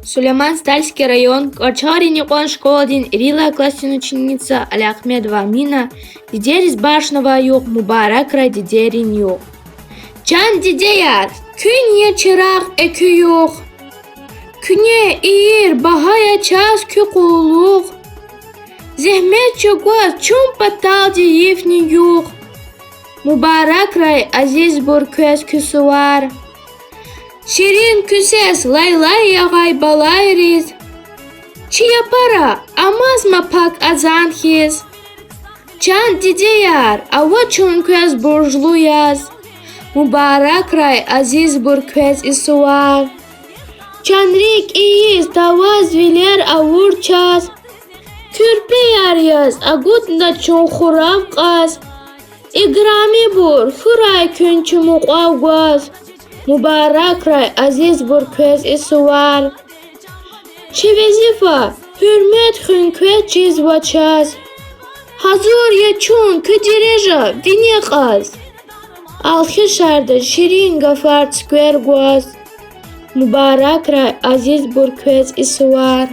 Сулейман Стальский район, Качари-Никон, школа 1, Ирила, классная ученица, Аляхмедова Амина, Дидерис Башнова yok, Mübarekra Diderin yok. Can dideyar, künye çırak ekü yok. Künye iyir, bahaya çaz kü kulluk. Zehmet çökvaz, çum patal diyifni yok. Mübarekra aziz bur köz küsü var. Şirin küses lay lay yağay balay riz. Çi yapara amazma pak azan hiz. Can dideyar ava çun köz burjlu yaz. Mübarek ray aziz bur köz isuvar. Çanrik iyiz davaz viler avur çaz. Kürpe yar yaz agutna çun xuram qaz. İgrami bur huray künçü muqavgaz. Mübarek ray aziz bur köz isuvar. Çevezifa hürmet hünkvet ciz vaçaz. Hazur ya çun küdireja vini qaz. Alxişarda şirin gafar skver guaz. Mübarek ray aziz bur köz isuvar.